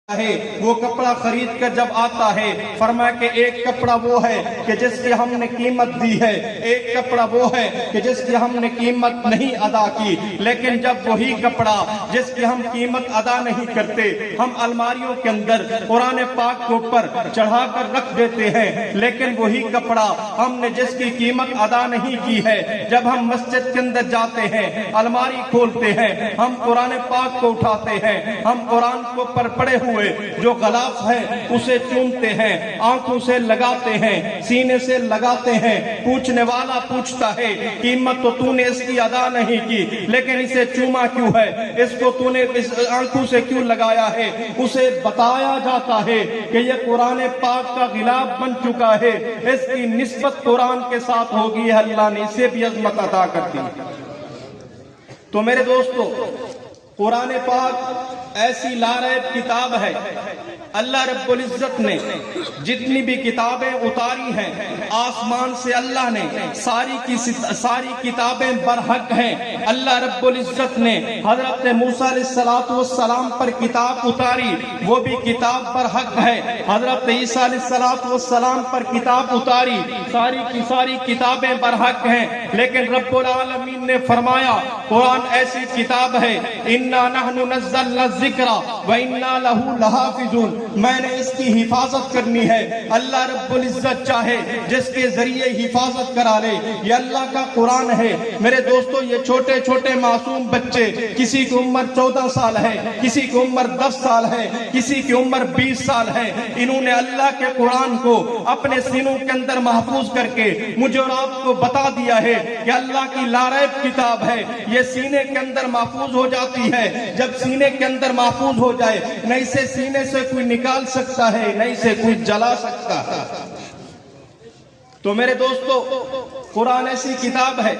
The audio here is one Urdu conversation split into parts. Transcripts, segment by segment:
ہے وہ کپڑا خرید کر جب آتا ہے فرمایا کہ ایک کپڑا وہ ہے کہ جس کی ہم نے قیمت دی ہے، ایک کپڑا وہ ہے کہ جس کی ہم نے قیمت نہیں ادا کی، لیکن جب وہی کپڑا جس کی ہم قیمت ادا نہیں کرتے ہم الماریوں کے اندر قرآن پاک کے اوپر چڑھا کر رکھ دیتے ہیں، لیکن وہی کپڑا ہم نے جس کی قیمت ادا نہیں کی ہے جب ہم مسجد کے اندر جاتے ہیں الماری کھولتے ہیں ہم قرآن پاک کو اٹھاتے ہیں، ہم قرآن کے اوپر پڑے ہوئے جو غلاف ہے اسے چومتے ہیں، آنکھوں سے لگاتے ہیں، سینے سے لگاتے ہیں، پوچھنے والا پوچھتا ہے قیمت تو نے اس کی ادا نہیں کی لیکن اسے چوما کیوں ہے، اس کو تو نے آنکھوں سے کیوں لگایا ہے، اسے بتایا جاتا ہے کہ یہ قرآن پاک کا غلاف بن چکا ہے، اس کی نسبت قرآن کے ساتھ ہوگی، اللہ نے اسے بھی عظمت عطا کر دی۔ تو میرے دوستو قرآن پاک ایسی لاریب کتاب ہے، اللہ رب العزت نے جتنی بھی کتابیں اتاری ہیں آسمان سے اللہ نے ساری کتابیں برحق ہیں، اللہ رب العزت نے حضرت موسیٰ علیہ السلام پر کتاب اتاری وہ بھی کتاب برحق ہے، حضرت عیسیٰ علیہ السلام پر کتاب اتاری ساری کی ساری کتابیں برحق ہیں، لیکن رب العالمین نے فرمایا قرآن ایسی کتاب ہے اِنَّا نَحْنُ نَزَّلْنَا الذِّكْرَ وَإِنَّا لَهُ لَحَافِظُونَ، میں نے اس کی حفاظت کرنی ہے، اللہ رب العزت چاہے جس کے ذریعے حفاظت کرا لے، یہ اللہ کا قرآن ہے۔ میرے دوستو یہ چھوٹے چھوٹے معصوم بچے، کسی کی عمر 14 سال ہے، کسی کی عمر 10 سال ہے، کسی کی عمر 20 سال ہے، انہوں نے اللہ کے قرآن کو اپنے سینوں کے اندر محفوظ کر کے مجھے اور آپ کو بتا دیا ہے کہ اللہ کی لاریب کتاب ہے، یہ سینے کے اندر محفوظ ہو جاتی ہے، جب سینے کے اندر محفوظ ہو جائے نہ اسے سینے سے کوئی نکال سکتا ہے نہ اسے کوئی جلا سکتا ہے۔ تو میرے دوستو قرآن ایسی کتاب ہے،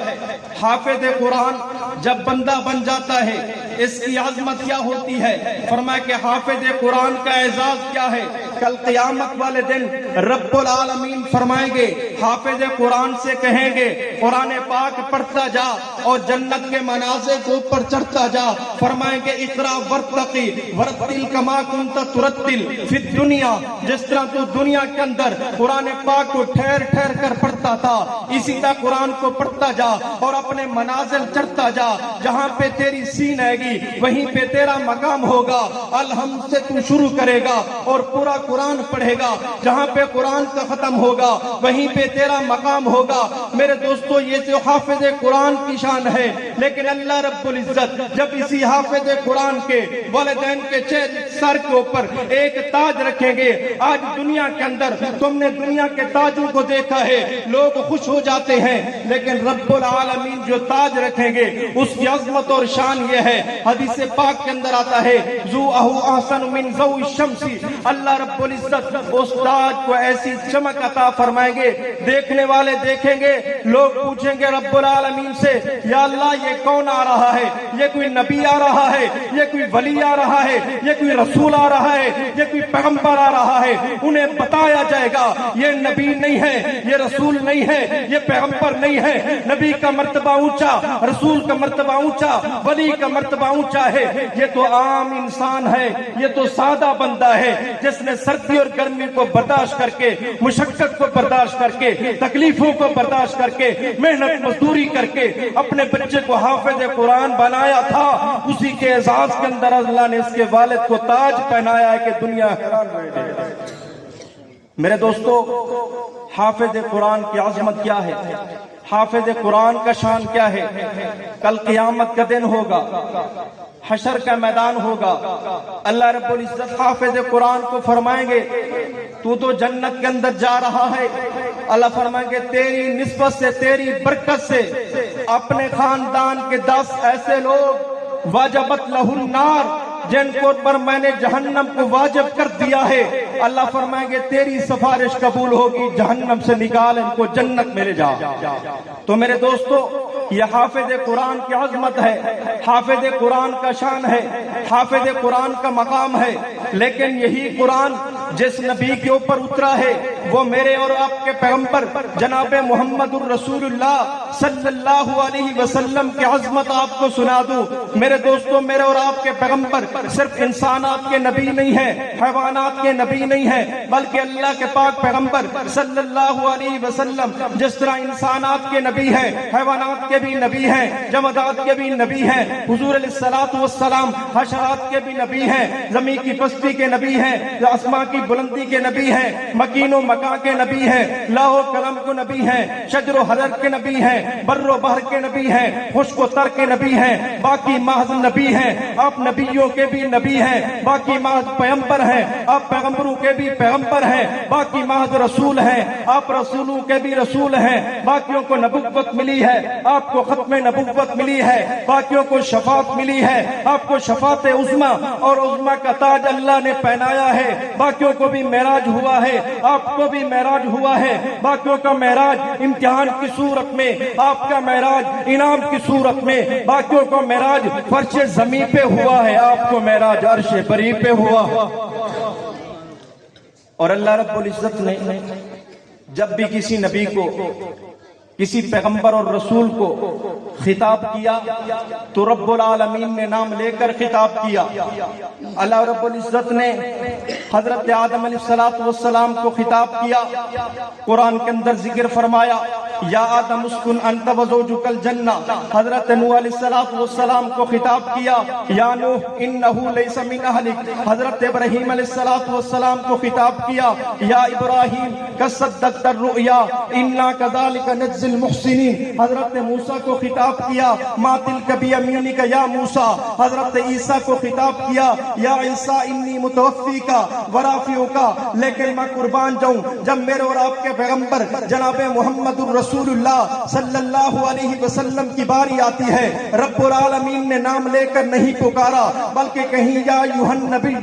حافظ قرآن جب بندہ بن جاتا ہے اس کی عظمت کیا ہوتی ہے، فرمایا کہ حافظ قرآن کا اعزاز کیا ہے، کل قیامت والے دن رب العالمین فرمائیں گے حافظ قرآن سے کہیں گے قرآن پاک پڑھتا جا اور جنت کے مناظر کو اوپر چڑھتا جا، فرمائیں گے اقرا ورتقی ورتل کما کنت ترتل فی الدنیا، جس طرح تو دنیا کے اندر قرآن پاک کو ٹھہر ٹھہر کر پڑھتا تھا اسی طرح قرآن کو پڑھتا جا اور اپنے منازل چڑھتا جا، جہاں پہ تیری سین آئے گی وہیں پہ تیرا مقام ہوگا، الحمد سے تو شروع کرے گا اور پورا قرآن پڑھے گا، جہاں پہ قرآن کا ختم ہوگا وہیں پہ تیرا مقام ہوگا۔ میرے دوستو یہ جو حافظ قرآن کی شان ہے، لیکن اللہ رب العزت جب اسی حافظ قرآن کے والدین کے سر کے اوپر ایک تاج رکھیں گے، آج دنیا کے اندر تم نے دنیا کے تاجوں کو دیکھا ہے لوگ خوش ہو جاتے ہیں، لیکن رب العالمین جو تاج رکھیں گے اس کی عظمت اور شان یہ ہے، حدیث پاک کے اندر آتا ہے ذوءہ احسن من ضوء الشمس، اللہ رب العزت اس تاج کو ایسی چمک عطا فرمائیں گے دیکھنے والے دیکھیں گے، لوگ پوچھیں گے رب العالمین سے یا اللہ یہ کون آ رہا ہے، یہ کوئی نبی آ رہا ہے، یہ کوئی ولی آ رہا ہے، یہ کوئی رسول آ رہا ہے، یہ کوئی پیغمبر آ رہا ہے، انہیں بتایا جائے گا یہ نبی نہیں ہے، یہ رسول نہیں ہے، یہ پیغمبر نہیں ہے، نبی کا مرتبہ اونچا، رسول کا مرتبہ اونچا، ولی کا مرتبہ اونچا ہے، یہ تو عام انسان ہے، یہ تو سادہ بندہ ہے جس نے سردی اور گرمی کو برداشت کر کے، مشقت کو برداشت کر کے، تکلیفوں کو برداشت کر کے، محنت مزدوری کر کے اپنے بچے کو حافظ قرآن بنایا تھا، اسی کے اعزاز کے اندر اللہ نے اس کے والد کو تاج پہنایا ہے کہ دنیا حیران رہ جائے۔ میرے دوستو حافظ قرآن کی عظمت کیا ہے، حافظ قرآن کا شان کیا ہے، کل قیامت کا دن ہوگا، حشر کا میدان ہوگا، اللہ رب العزت حافظ قرآن کو فرمائیں گے تو جنت کے اندر جا رہا ہے، اللہ فرمائیں گے تیری نسبت سے تیری برکت سے اپنے خاندان کے 10 ایسے لوگ واجبت لہ النار جن کو پر میں نے جہنم کو واجب کر دیا ہے، اللہ فرمائیں گے تیری سفارش قبول ہوگی، جہنم سے نکال ان کو جنت میں لے جا۔ تو میرے دوستو یہ حافظ قرآن کی عظمت ہے، حافظ قرآن کا شان ہے، حافظ قرآن کا مقام ہے، لیکن یہی قرآن جس نبی کے اوپر اترا ہے وہ میرے اور آپ کے پیغمبر جناب محمد الرسول اللہ صلی اللہ علیہ وسلم کی عظمت آپ کو سنا دوں۔ میرے دوستوں، میرے اور آپ کے پیغمبر صرف انسانات کے نبی نہیں ہیں، حیوانات کے نبی نہیں ہیں، بلکہ اللہ کے پاک پیغمبر صلی اللہ علیہ وسلم جس طرح انسانات کے نبی ہیں، حیوانات کے بھی نبی ہیں، جمادات کے بھی نبی ہیں، حضور علیہ الصلوۃ والسلام حشرات کے بھی نبی ہیں، زمین کی پستی کے نبی ہیں، آسمان کی بلندی کے نبی ہیں، مکین و مکان کے نبی ہیں، لوح و قلم کے نبی ہیں، شجر و حجر کے نبی ہیں، بر و بحر کے نبی ہیں، خشک و تر کے نبی ہیں، باقی محض نبی ہیں، آپ نبیوں کے بھی نبی ہیں، باقی محض پیغمبر ہیں، آپ پیغمبروں کے بھی پیغمبر ہیں، باقی محض رسول ہیں، آپ رسولوں کے بھی رسول ہیں، باقیوں کو نبوت ملی ہے، آپ کو ختم نبوت ملی ہے، باقیوں کو شفاعت ملی ہے، آپ کو شفاعت عظمی اور عظمی کا تاج اللہ نے پہنایا ہے، باقیوں کو بھی معراج ہوا ہے، آپ کو بھی معراج ہوا ہے، باقیوں کا معراج امتحان کی صورت میں، آپ کا معراج انعام کی صورت میں، باقیوں کا معراج فرش زمین پہ ہوا ہے، آپ کو معراج عرش بری پہ ہوا۔ اور اللہ رب العزت نے جب بھی کسی نبی کو، کسی پیغمبر اور رسول کو خطاب کیا تو رب العالمین نے نام لے کر خطاب کیا۔ اللہ رب العزت نے حضرت آدم علیہ السلام کو خطاب کیا، قرآن کے اندر ذکر فرمایا یا آدم اسکن انت وزوجک الجنہ۔ حضرت نوح علیہ السلام کو خطاب کیا یا نوح انہ لیس من اہلک۔ حضرت ابراہیم علیہ السلام کو خطاب کیا یا ابراہیم قد صدقت الرؤیا انا کذالک نجزی المحسنین۔ حضرت موسیٰ کو خطاب کیا ما تلک بیمینک یا موسیٰ۔ حضرت عیسیٰ کو خطاب کیا یا عیسیٰ انی متوفیک ورافعک۔ لیکن میں قربان جاؤں، جب میرے اور آپ کے پیغمبر جناب محمد الرسول اللہ صلی اللہ علیہ وسلم کی باری آتی ہے، رب العالمین نے نام لے کر نہیں پکارا، بلکہ کہیں یا ایھا النبی،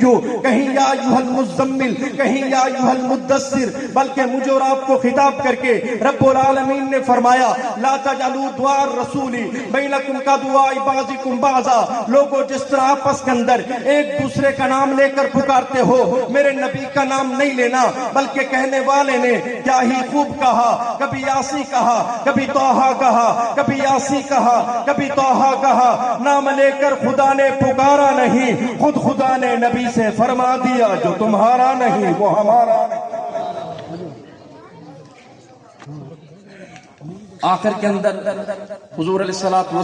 کہیں یا ایھا المزمل، کہیں یا ایھا المدثر، بلکہ مجھے اور آپ کو خطاب کر کے رب العالمین نے فرمایا لا تجعلوا دعاء الرسول بینکم کدعاء بعضکم بعضا۔ لوگوں جس طرح آپس کے اندر ایک دوسرے کا نام لے کر پکارتے ہو، میرے نبی کا نام نہیں لینا، بلکہ کہنے والے نے کیا ہی خوب کہا، کبھی یاسی کہا، کبھی طٰہٰ کہا، کبھی یاسی کہا، کبھی طٰہٰ کہا۔ نام لے کر خدا نے پکارا نہیں، خود خدا نے نبی سے فرما دیا جو تمہارا نہیں وہ ہمارا نہیں۔ آخر کے اندر حضور علیہ الصلوۃ والسلام